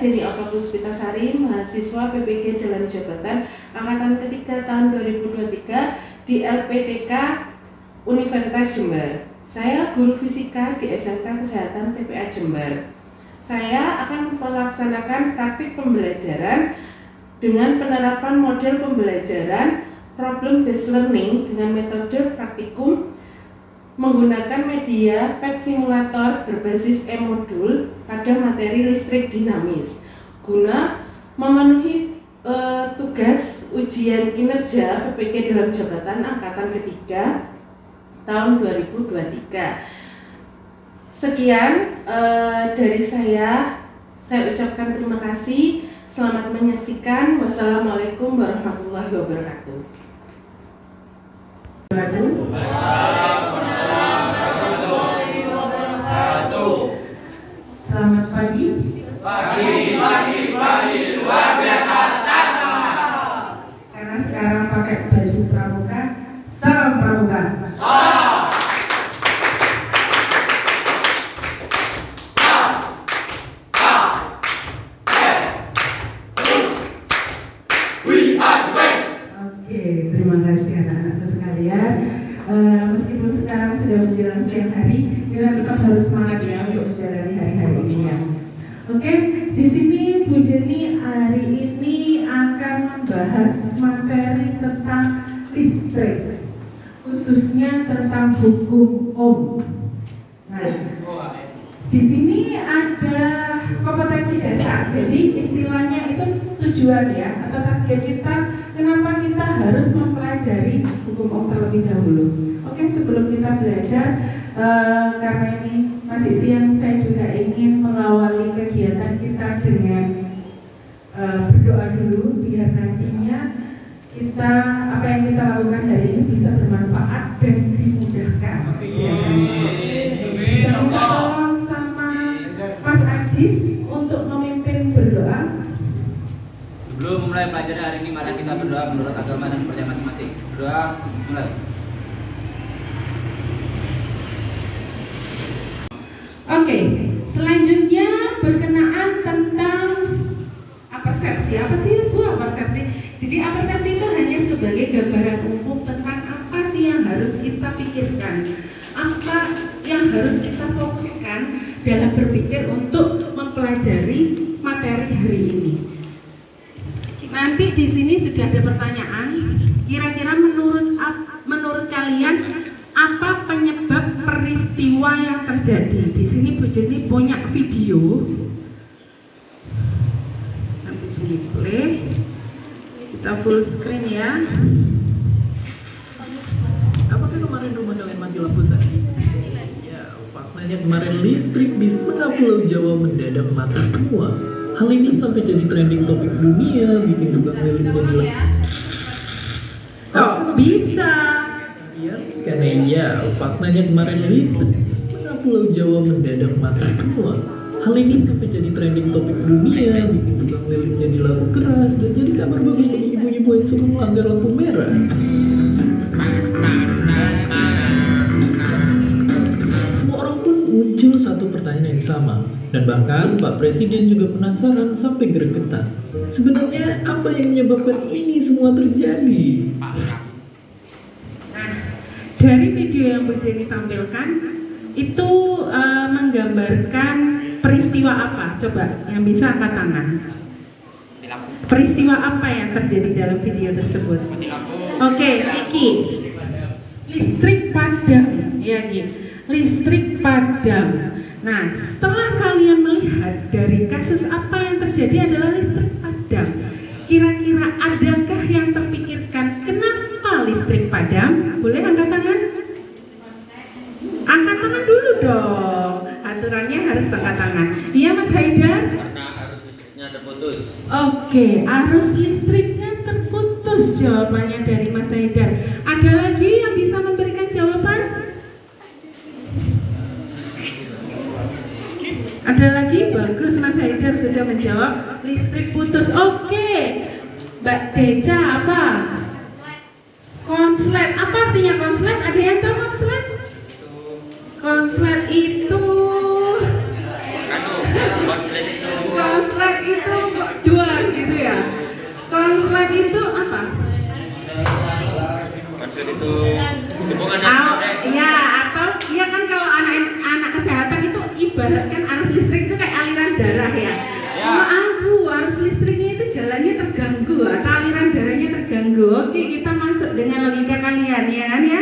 Jenny Oka Puspitasari, mahasiswa PPG dalam jabatan Angkatan Ketiga tahun 2023 di LPTK Universitas Jember. Saya guru fisika di SMK Kesehatan TPA Jember. Saya akan melaksanakan praktik pembelajaran dengan penerapan model pembelajaran problem based learning dengan metode praktikum menggunakan media PET simulator berbasis e-modul pada materi listrik dinamis guna memenuhi tugas ujian kinerja PPG dalam jabatan Angkatan Ketiga tahun 2023. Sekian dari saya ucapkan terima kasih. Selamat menyaksikan. Wassalamualaikum warahmatullahi wabarakatuh. Selamat pagi. Pagi luar biasa. Karena sekarang pakai baju pramuka, salam pramuka. Oke, terima kasih anak-anakku sekalian. Meskipun sekarang sudah menjelang siang hari, kita tetap harus semangat ya untuk menjalani hari-hari ini ya. Oke, di sini Bu Jenny hari ini akan membahas materi tentang listrik, khususnya tentang hukum Ohm. Nah, di sini ada kompetensi dasar. Jadi istilahnya itu tujuan ya atau target kita. Kenapa kita harus mempelajari hukum Ohm terlebih dahulu? Oke, sebelum kita belajar, karena ini masih siang, saya juga ingin mengawali kegiatan kita dengan berdoa dulu, biar nantinya kita apa yang kita lakukan hari ini bisa bermanfaat dan dimudahkan. Saya minta tolong sama Mas Ajis untuk memimpin berdoa. Sebelum mulai pelajaran hari ini, mari kita berdoa menurut agama dan percaya masing-masing. Berdoa, mulai. Oke, selanjutnya berkenaan tentang apersepsi. Apa sih Bu apersepsi? Jadi apersepsi itu hanya sebagai gambaran umum tentang apa sih yang harus kita pikirkan, apa yang harus kita fokuskan dalam berpikir untuk mempelajari materi hari ini. Nanti di sini sudah ada pertanyaan. Kira-kira menurut kalian apa penyebab peristiwa yang terjadi? Di sini Bu Jenny punya video. Nanti sini play. Kita full screen ya. Apakah kemarin rumah dengan mati lampu tadi? Ya, faktanya kemarin listrik di setengah pulau Jawa mendadak mati semua. Hal ini sampai jadi trending topik dunia, bikin tukang lilin jadi Kok bisa? ya, karena ya, faktanya kemarin listrik di setengah pulau Jawa mendadak mati semua. Hal ini sampai jadi trending topik dunia, bikin tukang lilin jadi lagu keras, dan jadi kabar bagus bagi ibu-ibu yang suka melanggar lampu merah. Semua orang pun muncul satu pertanyaan yang sama. Dan bahkan Pak Presiden juga penasaran sampai gregetan. Sebenarnya apa yang menyebabkan ini semua terjadi? Nah, dari video yang Bu Jenny tampilkan itu menggambarkan peristiwa apa? Coba yang bisa angkat tangan. Peristiwa apa yang terjadi dalam video tersebut? Oke, Niki. Listrik padam, ya Ki. Listrik padam. Nah, setelah kalian melihat dari kasus apa yang terjadi adalah listrik padam, kira-kira adakah yang terpikirkan kenapa listrik padam? Boleh angkat tangan? Angkat tangan dulu dong. Aturannya harus angkat tangan. Iya Mas Haidar? Karena arus listriknya terputus. Oke, arus listriknya terputus jawabannya dari Mas Haidar. Ada lagi yang bisa memberikan jawaban? Ada lagi? Bagus, Mas Haidar sudah menjawab listrik putus. Oke, Mbak Deca apa? Konslet. Apa artinya konslet? Ada yang tahu konslet? Konslet itu itu hubungan ya, atau ya kan kalau anak kesehatan itu ibaratkan arus listrik itu kayak aliran darah ya. Maaf, arus listriknya itu jalannya terganggu atau aliran darahnya terganggu. Oke, kita masuk dengan logika kalian ya kan ya.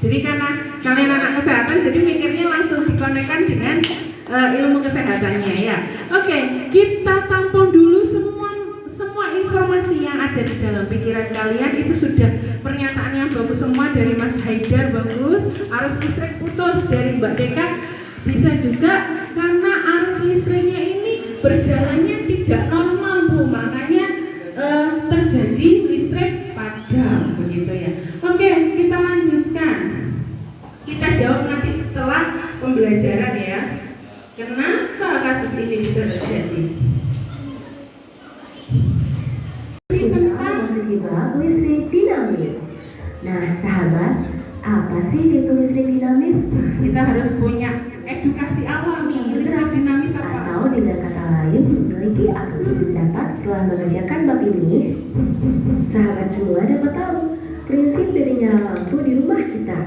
Jadi karena kalian anak kesehatan, jadi mikirnya langsung dikonekkan dengan ilmu kesehatannya ya. Oke, kita tampung dulu semua informasi yang ada di dalam pikiran kalian. Itu sudah pernyataan yang bagus semua dari Mas Haidar, bagus. Arus listrik putus dari Mbak Deka. Bisa juga karena arus listriknya ini berjalannya tidak normal Bu, makanya terjadi listrik padam begitu ya. Oke, kita lanjutkan. Kita jawab nanti setelah pembelajaran ya. Kenapa kasus ini bisa terjadi? Masuk juga listrik dinamis. Nah, sahabat, apa sih itu listrik dinamis? Kita harus punya edukasi awal nih, listrik dinamis apa? Atau dengan kata lain, memiliki arus. Dapat setelah mengerjakan bab ini, sahabat semua dapat tahu prinsip dari nyala lampu di rumah kita.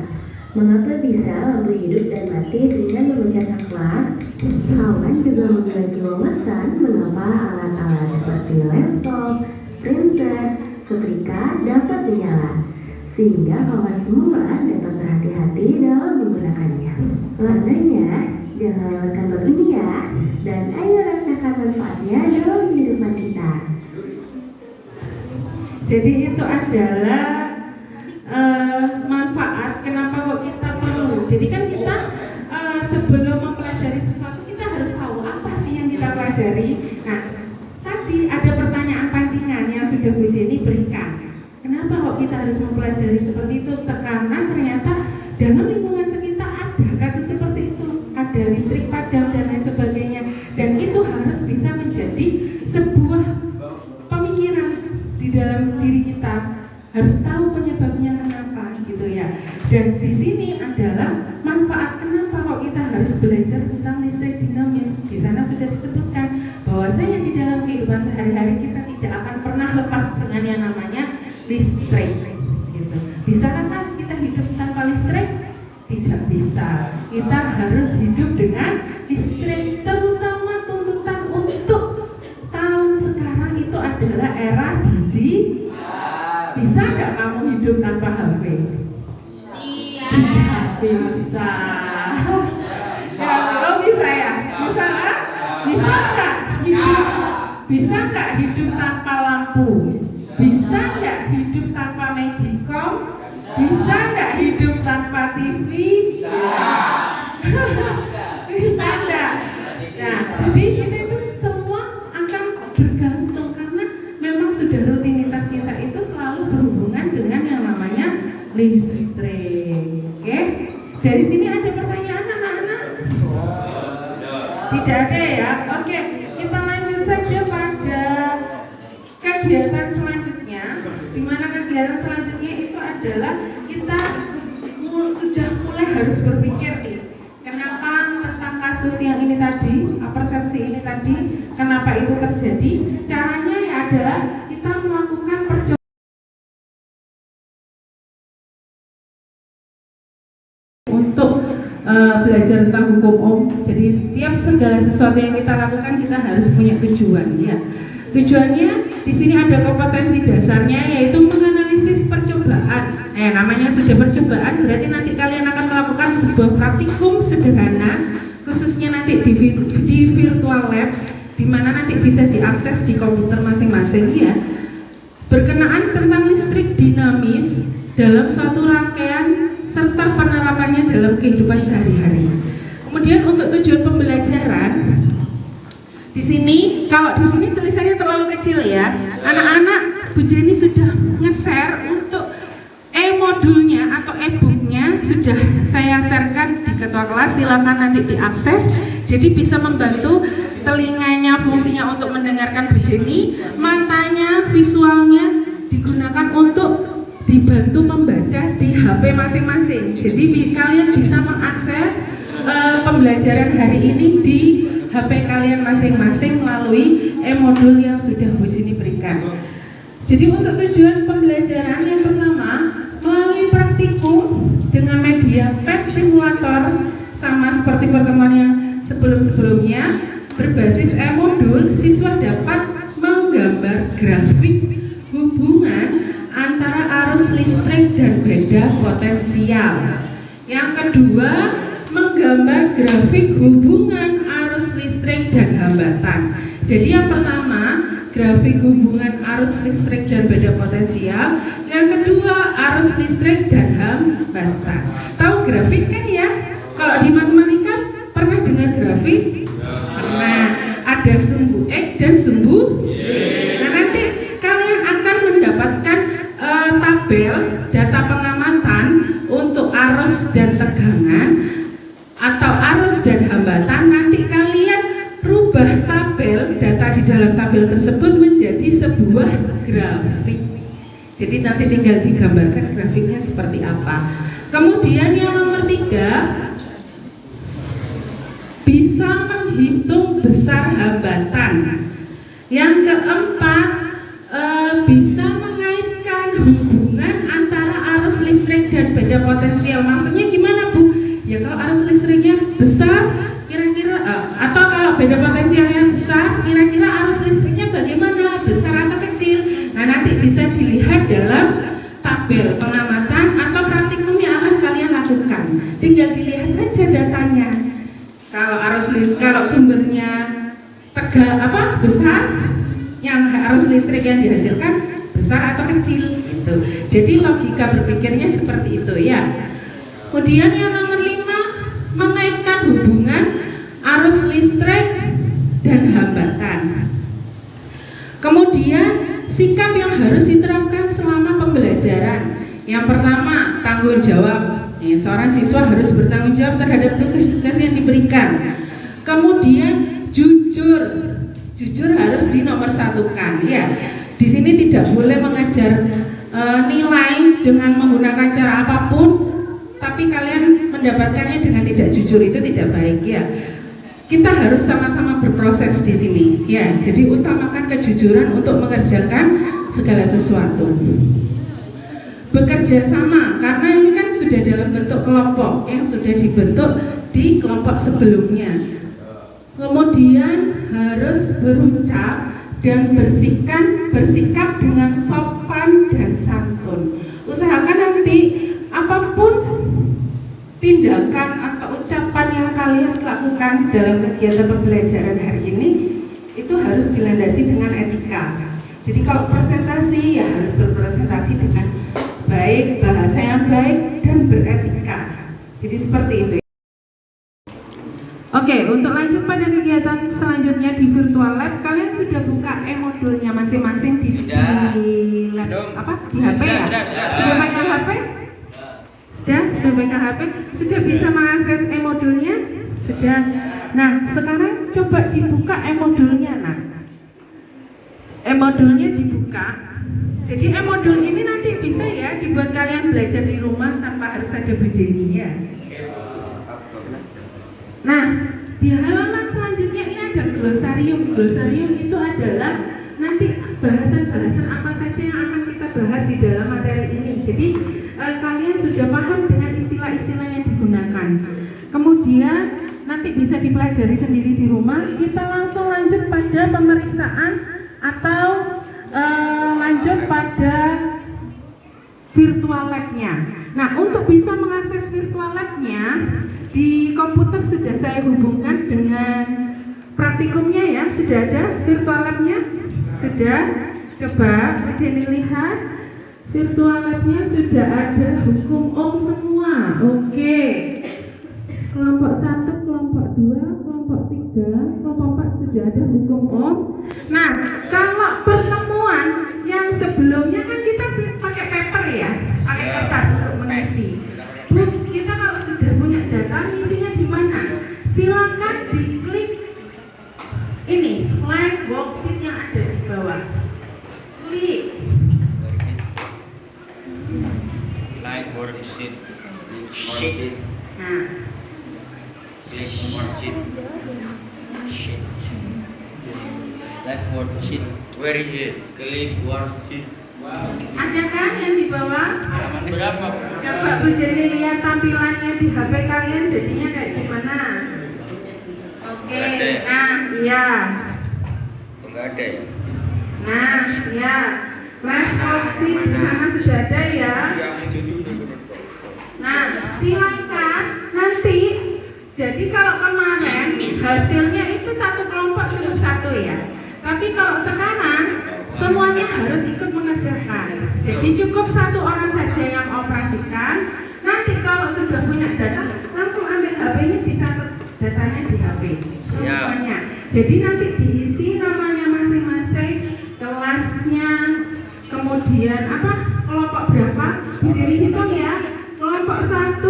Mengapa bisa lampu hidup dan mati dengan memecah saklar? Kawan juga memiliki wawasan mengapa alat-alat seperti laptop, printer, setrika dapat menyala, sehingga kawan semua dapat berhati-hati dalam menggunakannya. Makanya, jangan lewatkan bab ini ya, dan ayo rasakan manfaatnya dalam kehidupan kita. Jadi itu adalah manfaat kenapa kok kita perlu. Jadi kan kita sebelum mempelajari sesuatu kita harus tahu apa sih yang kita pelajari. Nah, tadi ada pertanyaan pancingan yang sudah Bu Jenny berikan. Kenapa kok kita harus mempelajari seperti itu? Karena ternyata dalam lingkungan sekitar ada kasus seperti itu, ada listrik padam dan lain sebagainya. Dan itu harus bisa menjadi sebuah pemikiran di dalam diri kita. Harus tahu penyebabnya kenapa gitu ya. Dan di sini adalah manfaat kenapa kok kita harus belajar tentang listrik dinamis. Di sana sudah disebutkan bahwasanya di dalam kehidupan sehari-hari kita tidak akan pernah lepas dengan yang namanya listrik gitu. Bisakah kan kita hidup tanpa listrik? Tidak bisa. Kita harus hidup dengan listrik, terutama tuntutan untuk tahun sekarang itu adalah era digital. Bisa nggak kamu hidup tanpa HP? Tidak bisa. Ya, oh bisa ya? Bisa nggak? Bisa nggak hidup? Bisa nggak hidup tanpa lampu? Bisa nggak hidup tanpa magicom? Bisa nggak hidup tanpa TV? Bisa nggak? Nah, jadi kita itu semua akan bergantung karena memang sudah rutinitas kita itu selalu berhubungan dengan yang namanya listrik. Oke? Dari sini ada pertanyaan anak-anak? Tidak ada ya? Oke, kita lanjut saja pada kegiatan selanjutnya. Di mana kegiatan selanjutnya itu adalah kita sudah mulai harus berpikir nih, kenapa tentang kasus yang ini tadi, persepsi ini tadi, kenapa itu terjadi? Caranya ya adalah kita melakukan percobaan untuk belajar tentang hukum Ohm. Jadi setiap segala sesuatu yang kita lakukan kita harus punya tujuan ya. Tujuannya di sini ada kompetensi dasarnya yaitu menganalisis percobaan. Namanya sudah percobaan berarti nanti kalian akan melakukan sebuah praktikum sederhana khususnya nanti di virtual lab di mana nanti bisa diakses di komputer masing-masing ya. Berkenaan tentang listrik dinamis dalam suatu rangkaian serta penerapannya dalam kehidupan sehari-hari. Kemudian untuk tujuan pembelajaran di sini, kalau di sini tulisannya terlalu kecil ya. Anak-anak, Bu Jenny sudah nge-share untuk e-modulnya atau e-booknya sudah saya sharekan di ketua kelas. Silakan nanti diakses. Jadi bisa membantu telinganya fungsinya untuk mendengarkan Bu Jenny, matanya, visualnya digunakan untuk dibantu membaca di HP masing-masing. Jadi kalian bisa mengakses pembelajaran hari ini di HP kalian masing-masing melalui e-modul yang sudah Bu Jenny berikan. Jadi untuk tujuan pembelajaran yang pertama, melalui praktik tersedia PET simulator sama seperti pertemuan yang sebelum-sebelumnya. Berbasis e-modul, siswa dapat menggambar grafik hubungan antara arus listrik dan beda potensial. Yang kedua, menggambar grafik hubungan arus listrik dan hambatan. Jadi yang pertama, grafik hubungan arus listrik dan beda potensial. Yang kedua, arus listrik dan hambatan. Tahu grafik kan ya? Kalau di matematika pernah dengar grafik? Pernah. Ada sumbu X dan sumbu Y. Nah, nanti kalian akan mendapatkan tabel data pengamatan untuk arus dan tegangan atau arus dan hambatan. Nanti kalian rubah tabel data di dalam tabel tersebut menjadi sebuah grafik. Jadi nanti tinggal digambarkan grafiknya seperti apa. Kemudian yang nomor 3, bisa menghitung besar hambatan. Yang keempat, bisa mengaitkan hubungan antara arus listrik dan beda potensial. Maksudnya gimana, Bu? Ya kalau arus listriknya besar, kira-kira atau kalau beda potensialnya besar, kira-kira arus listriknya bagaimana? Besar atau kecil? Nah, nanti bisa dilihat dalam tabel pengamatan atau praktikum yang akan kalian lakukan. Tinggal dilihat saja datanya. Kalau sumbernya besar, yang arus listrik yang dihasilkan besar atau kecil gitu. Jadi logika berpikirnya seperti itu ya. Kemudian yang nomor 5, mengaitkan hubungan arus listrik dan hambatan. Kemudian sikap yang harus diterapkan selama pembelajaran. Yang pertama, tanggung jawab. Seorang siswa harus bertanggung jawab terhadap tugas-tugas yang diberikan. Kemudian jujur harus dinomorsatukan. Ya, di sini tidak boleh mengajar nilai dengan menggunakan cara apapun, tapi kalian mendapatkannya dengan tidak jujur, itu tidak baik ya. Kita harus sama-sama berproses di sini. Ya, jadi utamakan kejujuran untuk mengerjakan segala sesuatu. Bekerja sama, karena ini kan sudah dalam bentuk kelompok yang sudah dibentuk di kelompok sebelumnya. Kemudian harus berucap dan bersikap dengan sopan dan santun. Usahakan nanti apapun tindakan atau ucapan yang kalian lakukan dalam kegiatan pembelajaran hari ini itu harus dilandasi dengan etika. Jadi kalau presentasi ya harus berpresentasi dengan baik, bahasa yang baik dan beretika. Jadi seperti itu. Oke, untuk lanjut pada kegiatan selanjutnya di virtual lab, kalian sudah buka e-modulnya masing-masing di lab di HP ya? Sudah pegang HP? Sudah pegang HP? Sudah bisa mengakses e-modulnya? Sudah. Nah, sekarang coba dibuka e-modulnya, nah. E-modulnya dibuka. Jadi e-modul ini nanti bisa ya dibuat kalian belajar di rumah tanpa harus ada Bu Jenny ya. Nah, di halaman selanjutnya ini ada glosarium. Glosarium itu adalah nanti bahasan-bahasan apa saja yang akan kita bahas di dalam materi ini. Jadi kalian sudah paham dengan istilah-istilah yang digunakan. Kemudian nanti bisa dipelajari sendiri di rumah. Kita langsung lanjut pada pemeriksaan atau lanjut pada virtual lab-nya. Nah, untuk bisa mengakses virtual lab-nya di komputer sudah saya hubungkan dengan praktikumnya ya. Sudah ada virtual lab-nya? Sudah. Coba Bu Jenny lihat. Virtual lab-nya sudah ada hukum ohm semua. Oke. Kelompok 1, kelompok 2, kelompok 3, kelompok 4 sudah ada hukum ohm. Nah, kalau pertemuan yang sebelumnya kan kita pakai paper ya, pakai kertas untuk mengisi. Bu, kita kalau sudah punya data, ngisinya di mana? Silakan diklik ini, blank worksheet yang ada di bawah. Klik. Live worksheet. Nah, Klik worksheet. Live worksheet. Where is it? Klik worksheet. Ada kan yang di bawah? Berapa? Coba Bu Jenny lihat tampilannya di HP kalian jadinya kayak gimana? Oke, nah iya. Enggak ada ya? Nah, ya. Live worksheet di sana sudah ada ya. Nah, silakan nanti. Jadi kalau kemarin hasilnya itu satu kelompok cukup satu ya. Tapi kalau sekarang semuanya harus ikut mengerjakan. Jadi cukup satu orang saja yang operasikan. Nanti kalau sudah punya data, langsung ambil HP-nya, dicatat datanya di HP semuanya. Jadi nanti diisi namanya masing-masing, kelasnya, kemudian kelompok berapa, jadi hitung ya. Kelompok 1,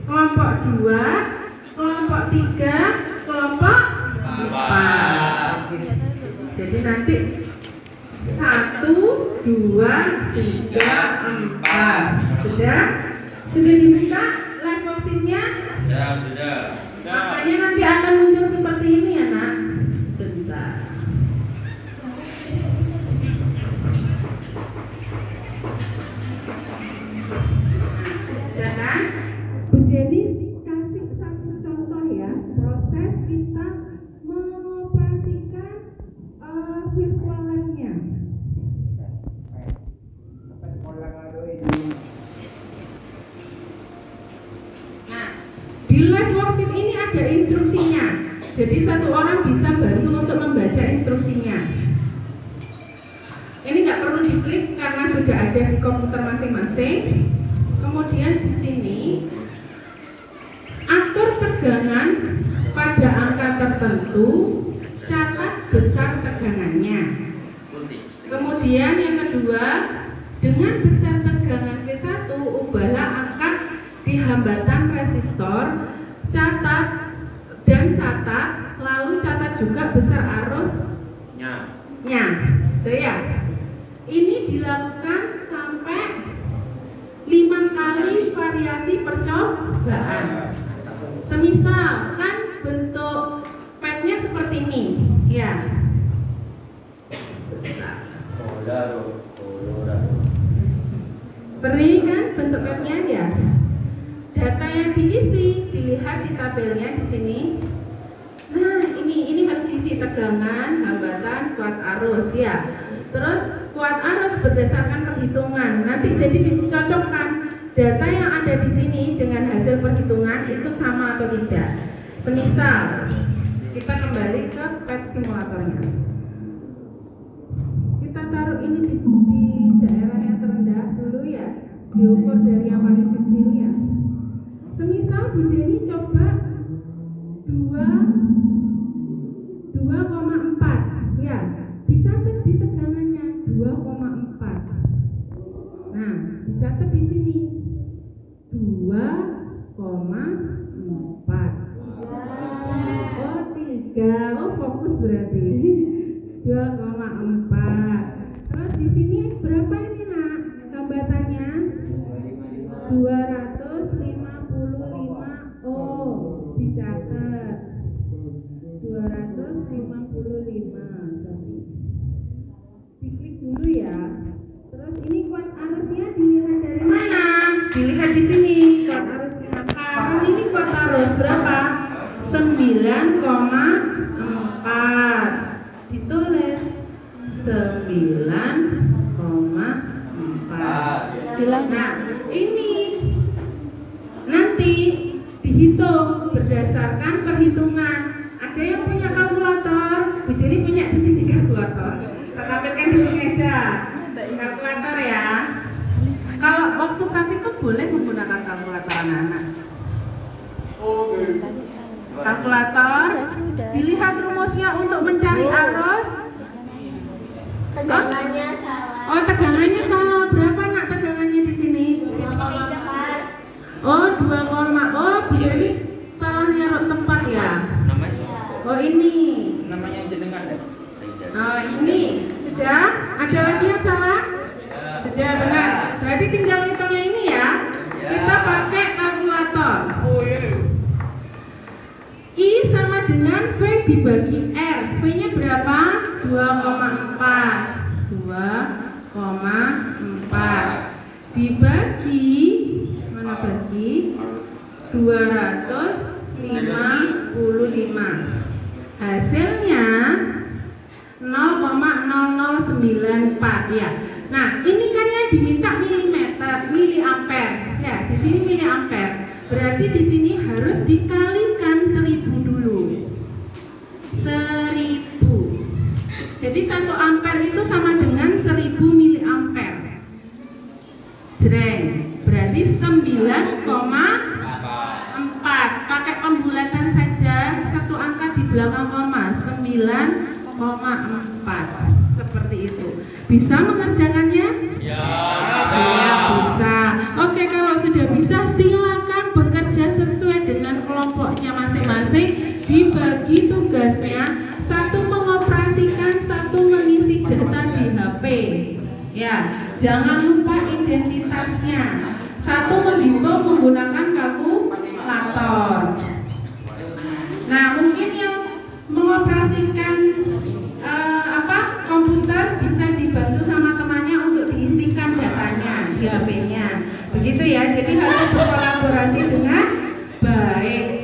kelompok 2, kelompok 3, kelompok 4. Jadi nanti 1, 2, 3, 4. Sudah dibuka live worksheet-nya? Sudah. Makanya nanti akan muncul seperti ini ya nak. Sebentar. Sudah kan? Bu Jenny kasih satu contoh ya, proses kita mengoperasikan virtual lab-nya. Nah, di live worksheet ini ada instruksinya. Jadi satu orang bisa bantu untuk membaca instruksinya. Ini nggak perlu diklik karena sudah ada di komputer masing-masing. Kemudian di sini atur tegangan pada angka tertentu, catat besar tegangannya. Kemudian yang kedua, dengan besar tegangan V1 ubahlah angka di hambatan resistor, catat, lalu catat juga besar arusnya. Tuh ya. Ini dilakukan sampai 5 kali variasi percobaan. Semisal kan bentuk padnya seperti ini, ya. Seperti ini kan bentuk padnya ya. Data yang diisi dilihat di tabelnya di sini. Nah, ini harus diisi tegangan, hambatan, kuat arus ya. Terus kuat arus berdasarkan perhitungan. Nanti jadi dicocokkan data yang ada di sini dengan hasil perhitungan itu sama atau tidak. Semisal kita kembali ke pad simulatornya. Kita taruh ini di daerah yang terendah dulu ya. Diukur dari yang paling kecil ya. Semisal Bu Jenny coba 2,4 ya, dicatat di tegangannya 2,4. Nah, dicatat di sini 2,4. Oh 3, fokus berarti 2,4. Terus di sini berapa ini nak hambatannya? 255. Oh, dicatat 255. Diklik dulu ya. Terus ini kuat arusnya dilihat dari mana? Dilihat di sini kuat arusnya. Karena ini kuat arus berapa? 9,4. Ditulis 9,4. Nah, ini nanti dihitung berdasarkan perhitungan. Ada yang punya kalkulator? Bu Jenny punya di sini kalkulator. Kita tampilkan di sini aja. Kalkulator ya. Kalau waktu praktikum boleh menggunakan kalkulator anak-anak. Kalkulator. Dilihat rumusnya untuk mencari arus. Tegangannya salah. Oh, tegangannya salah. Berapa nak tegangannya di sini? 2,4. Oh, 2, oh, Bu Jenny salah nyaruh tempat ya. Oh, ini. Namanya jenengan ya? Oh, ini. Sudah? Ada lagi yang salah? Sudah, benar. Berarti tinggal hitungnya ini ya. Kita pakai kalkulator. I sama dengan V dibagi R. V-nya berapa? 2,4. 2,4. mana bagi 255. Hasilnya 0,0094 ya. Nah, ini kan yang diminta miliampere ya. Di sini miliampere. Berarti di sini harus dikalikan 1000 dulu. 1000. Jadi 1 ampere itu sama dengan 1000 miliampere. Jreng. Berarti 9,4. Pakai pembulatan saja, satu angka di belakang koma, 9,4. Seperti itu. Bisa mengerjakannya? Ya, bisa. Oke, kalau sudah bisa silakan bekerja sesuai dengan kelompoknya masing-masing. Dibagi tugasnya, satu mengoperasikan, satu mengisi data di HP. Ya, jangan lupa identitasnya. Satu menghitung menggunakan kalkulator. Nah, mungkin yang mengoperasikan komputer bisa dibantu sama temannya untuk diisikan datanya di HP-nya. Begitu ya. Jadi harus berkolaborasi dengan baik.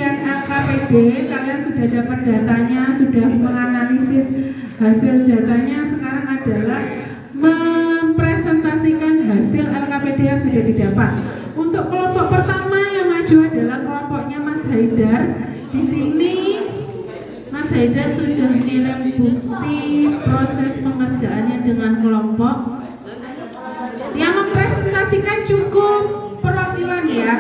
LKPD, kalian sudah dapat datanya, sudah menganalisis hasil datanya. Sekarang adalah mempresentasikan hasil LKPD yang sudah didapat. Untuk kelompok pertama yang maju adalah kelompoknya Mas Haidar. Di sini Mas Haidar sudah mengirim bukti proses pengerjaannya dengan kelompok. Yang mempresentasikan cukup perwakilan ya.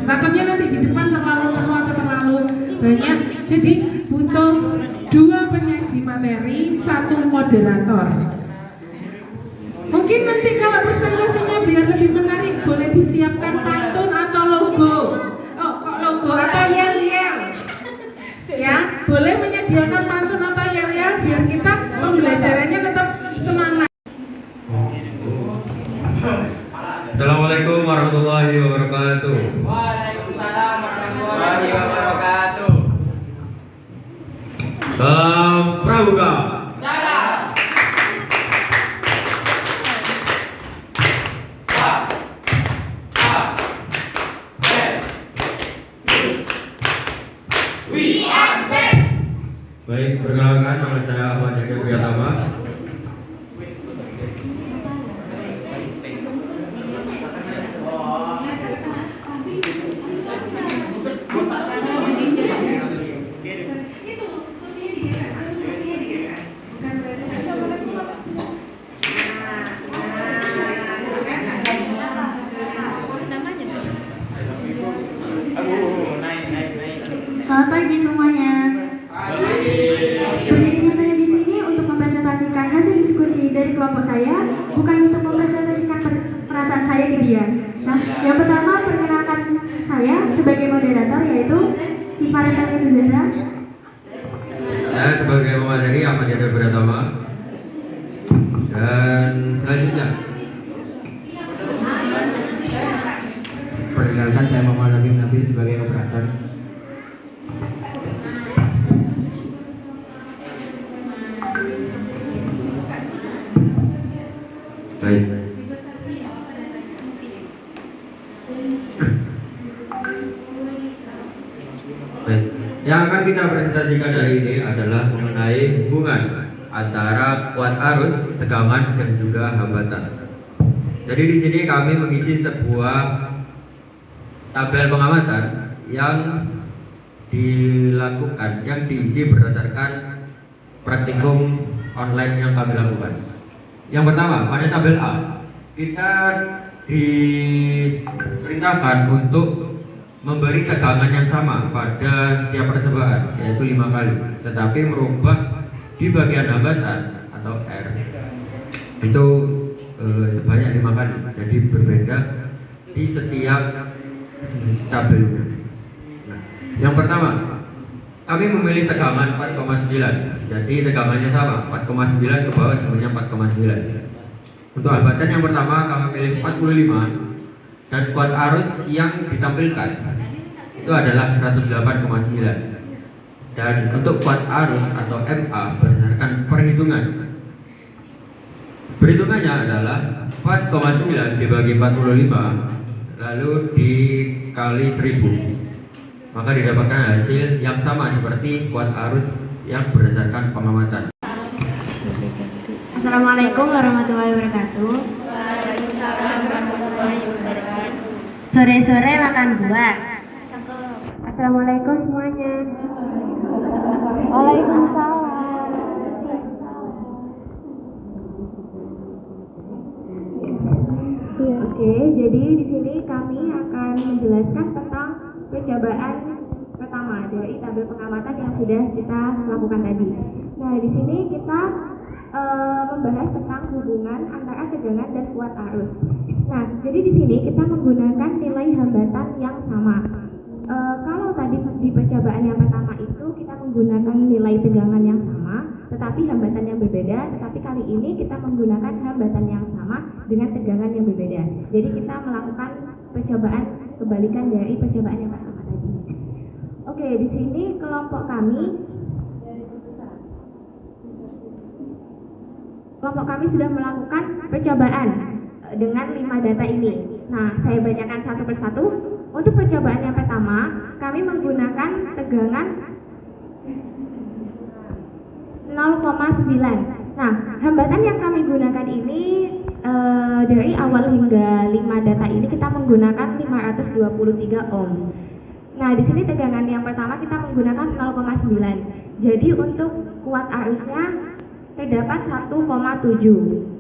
Takutnya nanti di depan terlalu penuh atau terlalu banyak. Jadi butuh 2 penyaji materi, 1 moderator. Mungkin nanti kalau presentasinya biar lebih menarik, boleh disiapkan pantun atau logo. Oh, kok logo atau yel-yel. Ya, boleh menyediakan pantun atau yel-yel biar kita pembelajarannya tetap semangat. Assalamualaikum warahmatullahi wabarakatuh. Waalaikumsalam warahmatullahi wabarakatuh. Salam pramuka. Salam. We are best. Baik, perkenalkan nama saya Ahmad Yakir Priyatama. Selamat pagi semuanya. Berdirinya saya di sini untuk mempresentasikan hasil diskusi dari kelompok saya, bukan untuk mempresentasikan perasaan saya ke dia. Nah, yang pertama perkenalkan saya sebagai moderator yaitu si Farida itu Zahra. Saya sebagai pemateri Ahmad Yakir Priyatama. Dan selanjutnya perkenalkan saya Muhammad Nabil sebagai operator. baik. Baik. Yang akan kita presentasikan hari ini adalah mengenai hubungan antara kuat arus, tegangan, dan juga hambatan. Jadi di sini kami mengisi sebuah tabel pengamatan yang dilakukan, yang diisi berdasarkan praktikum online yang kami lakukan. Yang pertama, pada tabel A, kita diperintahkan untuk memberi tegangan yang sama pada setiap percobaan, yaitu 5 kali, tetapi merubah di bagian hambatan atau R itu sebanyak 5 kali, jadi berbeda di setiap tabelnya. Nah, yang pertama, kami memilih tegangan 4,9, jadi tegangannya sama, 4,9 ke bawah semuanya 4,9. Untuk hambatan yang pertama kami pilih 45 dan kuat arus yang ditampilkan itu adalah 108,9. Dan untuk kuat arus atau MA berdasarkan perhitungan, perhitungannya adalah 4,9 dibagi 45 lalu dikali 1000, maka didapatkan hasil yang sama seperti kuat arus yang berdasarkan pengamatan. Assalamualaikum warahmatullahi wabarakatuh. Waalaikumsalam warahmatullahi wabarakatuh. Sore-sore makan buah. Assalamualaikum semuanya. Waalaikumsalam. Oke, jadi di sini kami akan menjelaskan tentang percobaan pertama dari tabel pengamatan yang sudah kita lakukan tadi. Nah, di sini kita membahas tentang hubungan antara tegangan dan kuat arus. Nah, jadi di sini kita menggunakan nilai hambatan yang sama. Kalau tadi di percobaan yang pertama itu kita menggunakan nilai tegangan yang sama, tetapi hambatan yang berbeda. Tetapi kali ini kita menggunakan hambatan yang sama dengan tegangan yang berbeda. Jadi kita melakukan percobaan kebalikan dari percobaan yang pertama tadi. Oke, di sini kelompok kami sudah melakukan percobaan dengan 5 data ini. Nah, saya bacakan satu persatu. Untuk percobaan yang pertama, kami menggunakan tegangan 0,9. Nah, hambatan yang kami gunakan ini dari awal hingga 5 data ini kita menggunakan 523 ohm. Nah, di sini tegangan yang pertama kita menggunakan 0,9. Jadi untuk kuat arusnya terdapat 1,7.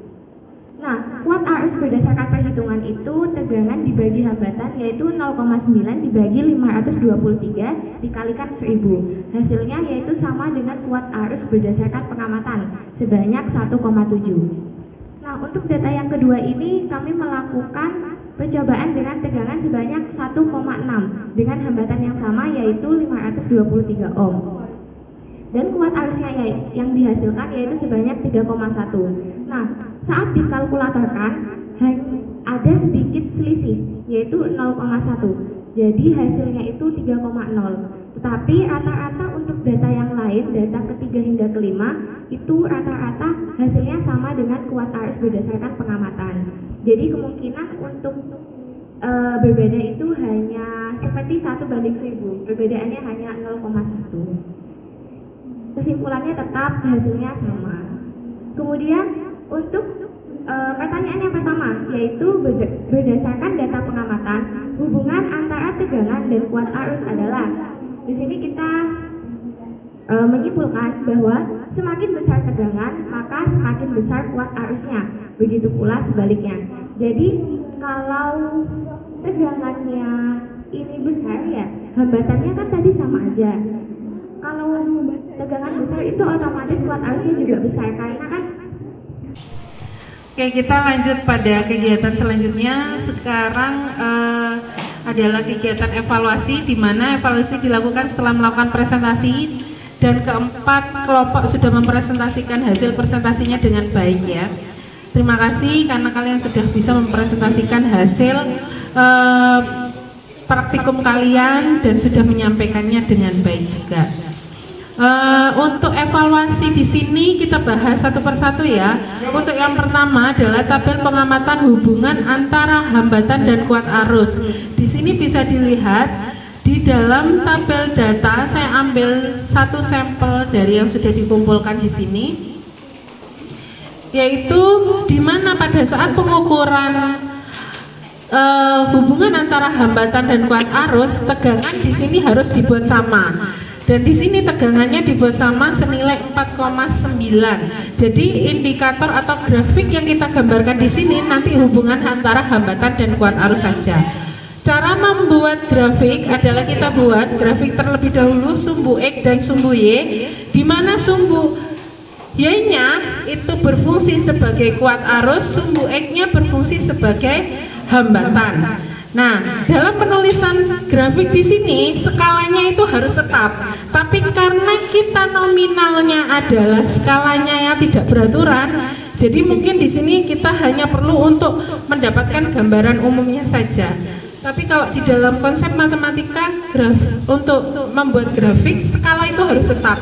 Nah, kuat arus berdasarkan perhitungan itu tegangan dibagi hambatan yaitu 0,9 dibagi 523 dikalikan 1000. Hasilnya yaitu sama dengan kuat arus berdasarkan pengamatan sebanyak 1,7. Nah, untuk data yang kedua ini kami melakukan percobaan dengan tegangan sebanyak 1,6 dengan hambatan yang sama yaitu 523 ohm. Dan kuat arusnya yang dihasilkan yaitu sebanyak 3,1. Nah, saat dikalkulatorkan ada sedikit selisih yaitu 0,1. Jadi hasilnya itu 3,0. Tetapi rata-rata untuk data yang lain, data ketiga hingga kelima itu rata-rata hasilnya sama dengan kuat arus berdasarkan pengamatan. Jadi kemungkinan untuk berbeda itu hanya seperti 1/1000. Perbedaannya hanya 0,1. Kesimpulannya tetap hasilnya sama. Kemudian untuk pertanyaan yang pertama yaitu berdasarkan data pengamatan hubungan antara tegangan dan kuat arus adalah, di sini kita menyimpulkan bahwa semakin besar tegangan maka semakin besar kuat arusnya, begitu pula sebaliknya. Jadi kalau tegangannya ini besar ya hambatannya kan tadi sama aja. Kalau tegangan besar itu otomatis kuat arusnya juga besar karena kan. Oke, kita lanjut pada kegiatan selanjutnya. Sekarang adalah kegiatan evaluasi, di mana evaluasi dilakukan setelah melakukan presentasi dan keempat kelompok sudah mempresentasikan hasil presentasinya dengan baik ya. Terima kasih karena kalian sudah bisa mempresentasikan hasil praktikum kalian dan sudah menyampaikannya dengan baik juga. Untuk evaluasi di sini kita bahas satu persatu ya. Untuk yang pertama adalah tabel pengamatan hubungan antara hambatan dan kuat arus. Di sini bisa dilihat di dalam tabel data saya ambil satu sampel dari yang sudah dikumpulkan di sini, yaitu di mana pada saat pengukuran hubungan antara hambatan dan kuat arus, tegangan di sini harus dibuat sama. Dan di sini tegangannya dibuat sama senilai 4,9. Jadi indikator atau grafik yang kita gambarkan di sini nanti hubungan antara hambatan dan kuat arus saja. Cara membuat grafik adalah kita buat grafik terlebih dahulu sumbu X dan sumbu Y, di mana sumbu Y-nya itu berfungsi sebagai kuat arus, sumbu X-nya berfungsi sebagai hambatan. Nah, dalam penulisan grafik di sini skalanya itu harus tetap. Tapi karena kita nominalnya adalah skalanya yang tidak beraturan, jadi mungkin di sini kita hanya perlu untuk mendapatkan gambaran umumnya saja. Tapi kalau di dalam konsep matematika, untuk membuat grafik skala itu harus tetap.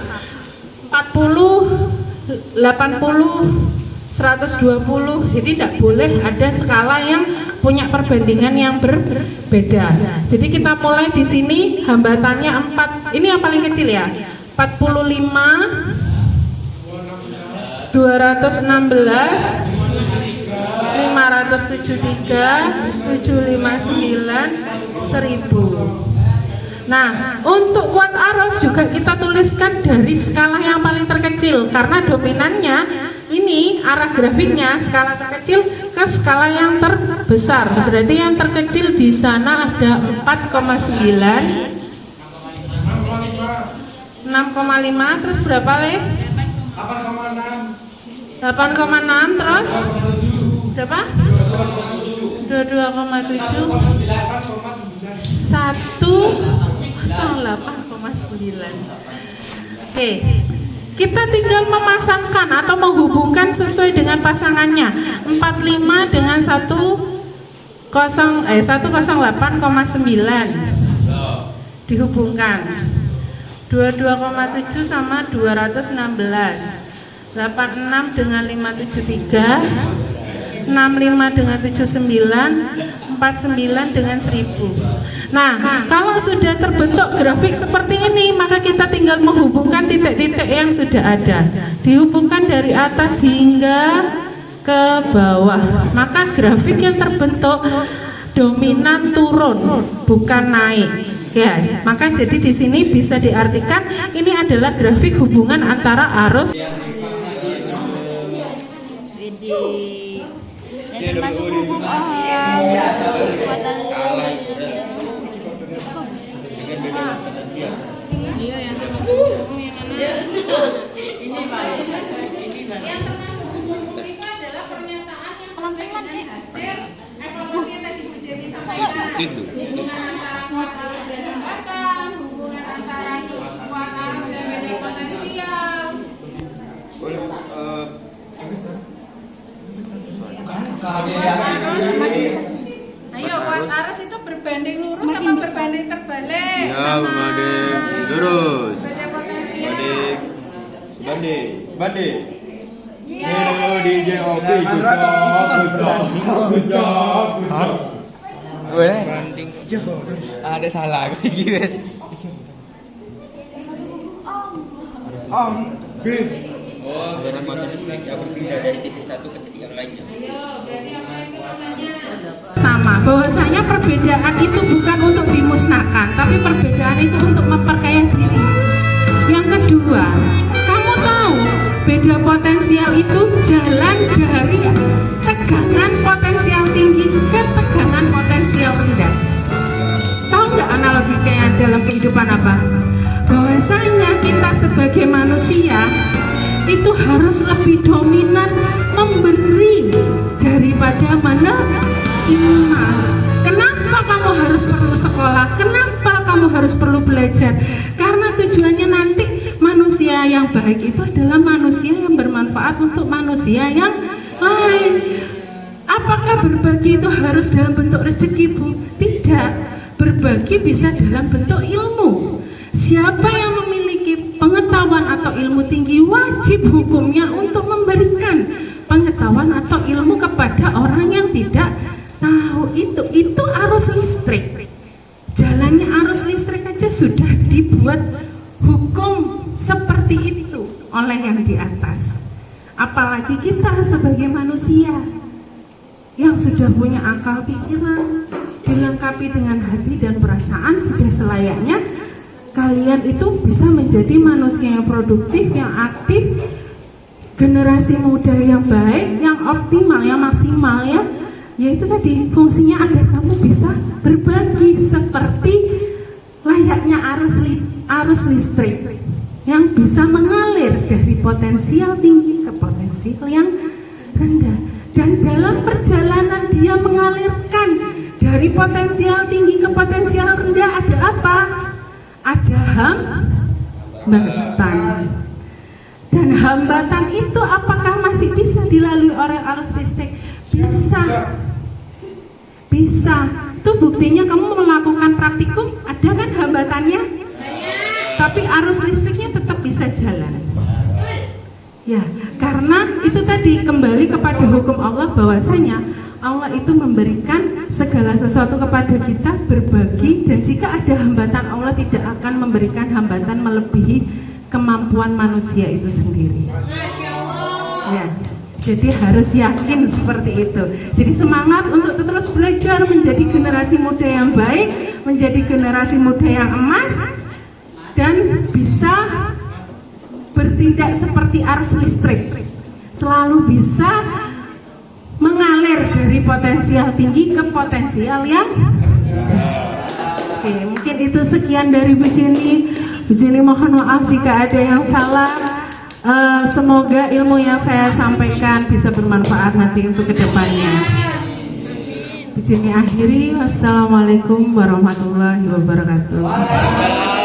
40, 80, 120, jadi tidak boleh ada skala yang punya perbandingan yang berbeda. Jadi kita mulai di sini hambatannya 4, ini yang paling kecil ya, 45, 216, 573, 759, 1000. Nah, untuk kuat arus juga kita tuliskan dari skala yang paling terkecil, karena dominannya ini arah grafiknya skala terkecil ke skala yang terbesar. Berarti yang terkecil di sana ada 4,9, 6,5, terus berapa Le? 8,6 terus berapa? 22,7, 108,9. Oke, kita tinggal memasangkan atau menghubungkan sesuai dengan pasangannya. 45 dengan 108,9 dihubungkan. 22,7 sama 216. 86 dengan 573, 65 dengan 79, 49 dengan 1000. Nah, kalau sudah terbentuk grafik seperti ini, maka kita tinggal menghubungkan titik-titik yang sudah ada, dihubungkan dari atas hingga ke bawah. Maka grafik yang terbentuk dominan turun, bukan naik. Ya, maka jadi di sini bisa diartikan ini adalah grafik hubungan antara arus. Dasar masuk hukum kekuatan iya yang termasuk hukum yang mana? Ini yang termasuk hukum itu adalah pernyataan yang sesuai dengan hasil evaluasi yang tadi Bu Jenny sampaikan. Hubungan antara kuat arus dan hambatan, hubungan antara kuat arus dan beda potensial. Ayo, kuat arus itu berbanding lurus sama berbanding terbalik? Ya, berbanding lurus. Beda potensial. Banding. Iya. DJ OB boleh banding. Ada salah guys. Oh, dalam motor listrik berpindah dari titik satu ke titik yang lainnya. Ayo, berarti apa itu namanya? Pertama, bahwasanya perbedaan itu bukan untuk dimusnahkan, tapi perbedaan itu untuk memperkaya diri. Yang kedua, kamu tahu beda potensial itu jalan dari tegangan potensial tinggi ke tegangan potensial rendah. Tahu nggak analoginya dalam kehidupan apa? Bahwasanya kita sebagai manusia itu harus lebih dominan memberi daripada menerima. Kenapa kamu harus perlu sekolah? Kenapa kamu harus perlu belajar? Karena tujuannya nanti manusia yang baik itu adalah manusia yang bermanfaat untuk manusia yang lain. Apakah berbagi itu harus dalam bentuk rezeki, Bu? Tidak. Berbagi bisa dalam bentuk ilmu. Siapa yang memiliki pengetahuan atau ilmu tinggi wajib hukumnya untuk memberikan pengetahuan atau ilmu kepada orang yang tidak tahu. Itu arus listrik. Jalan jalannya arus listrik aja sudah dibuat hukum seperti itu oleh yang di atas. Apalagi kita sebagai manusia yang sudah punya akal pikiran, dilengkapi dengan hati dan perasaan, sudah selayaknya kalian itu bisa menjadi manusia yang produktif, yang aktif, generasi muda yang baik, yang optimal, yang maksimal ya. Yaitu tadi fungsinya agar kamu bisa berbagi seperti layaknya arus listrik yang bisa mengalir dari potensial tinggi ke potensial yang rendah. Dan dalam perjalanan dia mengalirkan dari potensial tinggi ke potensial rendah ada apa? Ada hambatan. Dan hambatan itu apakah masih bisa dilalui oleh arus listrik? Bisa. Itu buktinya kamu melakukan praktikum, ada kan hambatannya? Tapi arus listriknya tetap bisa jalan. Ya, karena itu tadi kembali kepada hukum Allah, bahwasanya Allah itu memberikan segala sesuatu kepada kita, berbagi, dan jika ada hambatan, Allah tidak akan memberikan hambatan melebihi kemampuan manusia itu sendiri. Ya, jadi harus yakin seperti itu. Jadi semangat untuk terus belajar menjadi generasi muda yang baik, menjadi generasi muda yang emas, dan bisa bertindak seperti arus listrik, selalu bisa mengalir dari potensial tinggi ke potensial yang oke, mungkin itu sekian dari Bu Jenny. Bu Jenny mohon maaf jika ada yang salah. Semoga ilmu yang saya sampaikan bisa bermanfaat nanti untuk kedepannya. Bu Jenny akhiri. Wassalamualaikum warahmatullahi wabarakatuh.